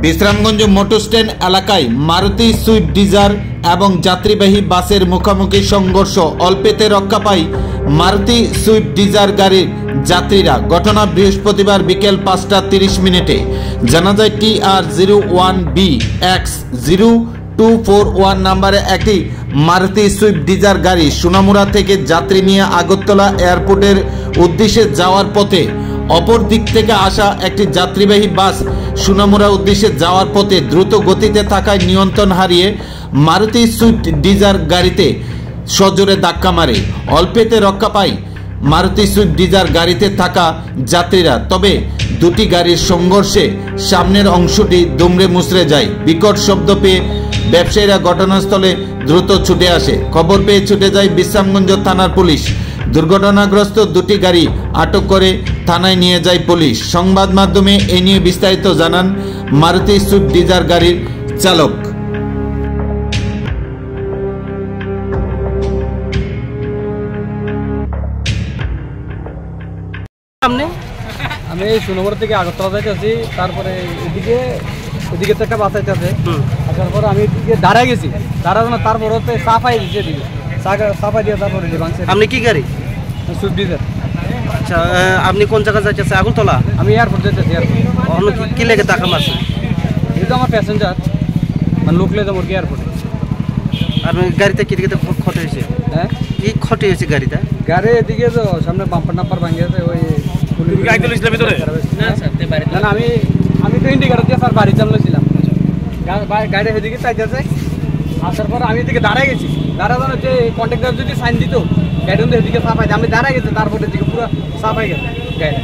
Bishramganj motor stand এলাকায় Maruti Swift Dzire এবং যাত্রীবাহী বাসের মুখোমুখি সংঘর্ষ। অল্পেতে রক্ষা পায় মারুতি সুইফট ডিজায়ার গাড়ির যাত্রীরা। ঘটনা বৃহস্পতিবার বিকেল 5টা 30 মিনিটে। জানা যায় TR01BX0241 নাম্বারে একটি মারুতি সুইফট ডিজায়ার গাড়ি সোনামুড়া থেকে যাত্রী নিয়ে আগরতলা এয়ারপোর্টের উদ্দেশ্যে যাওয়ার পথে অপর দিক থেকে আসা একটি যাত্রীবাহী বাস সোনামুড়া উদ্দেশ্যে যাওয়ার পথে দ্রুত গতিতে থাকায় নিয়ন্ত্রণ হারিয়ে মারুতি সুইফট ডিজায়ার গাড়িতে সজোরে ধাক্কা মারে। অল্পেতে রক্ষা পায় মারুতি সুইফট ডিজায়ার গাড়িতে থাকা যাত্রীরা। তবে দুটি গাড়ির সংঘর্ষে সামনের অংশটি দুমড়ে মুচড়ে যায়। বিকট শব্দ পেয়ে ব্যবসায়ীরা ঘটনাস্থলে দ্রুত ছুটে আসে। খবর পেয়ে ছুটে যায় বিশ্রামগঞ্জ থানার পুলিশ। দুর্ঘটনাগ্রস্ত দুটি গাড়ি আটক করে থানায় নিয়ে যায় পুলিশ। সংবাদ মাধ্যমে এ নিয়ে বিস্তারিত জানান মারুতি সুইফট ডিজায়ার গাড়ির চালক। আমি সোনামুড়া থেকে আগরতলা যাইতেছি, তারপরে এদিকে তো একটা বাস আইতেছে। আসার পর আমি দাঁড়ায় গেছি, দাঁড়ানো তারপর সাফাই দিচ্ছে, এদিকে সাফাই দিয়ে তারপরে আপনি কি গাড়ি? Swift Dzire. আচ্ছা, আপনি কোন জায়গায় যাইতেছে? আগরতলা? আমি এয়ারপোর্ট যাইতেছি। এয়ারপোর্ট কি লেগে টাকা মারছে? এটা আমার প্যাসেঞ্জার, মানে লোক লেগে আমার এয়ারপোর্টে। আর গাড়িতে কি দিকে ক্ষতি হয়েছে? হ্যাঁ, কি ক্ষতি হয়েছে গাড়িটা? গাড়ি এদিকে তো সামনে বাম্পার নাম্বার ভাঙিয়েছে। ওই না, আমি তো ইন্ডিকেটর দিয়ে স্যার বাড়ি চালাইছিলাম। গাড়ি এদিকে চাইতেছে। আসার পর আমি এদিকে দাঁড়ায় গেছি, দাঁড়ানো যে কন্ট্রাক্টর যদি সাইন দিত গাড়ি এদিকে সাফাই, আমি দাঁড়ায় গেছি, তারপরে এদিকে পুরো সাফাই গেছে গাড়িটা।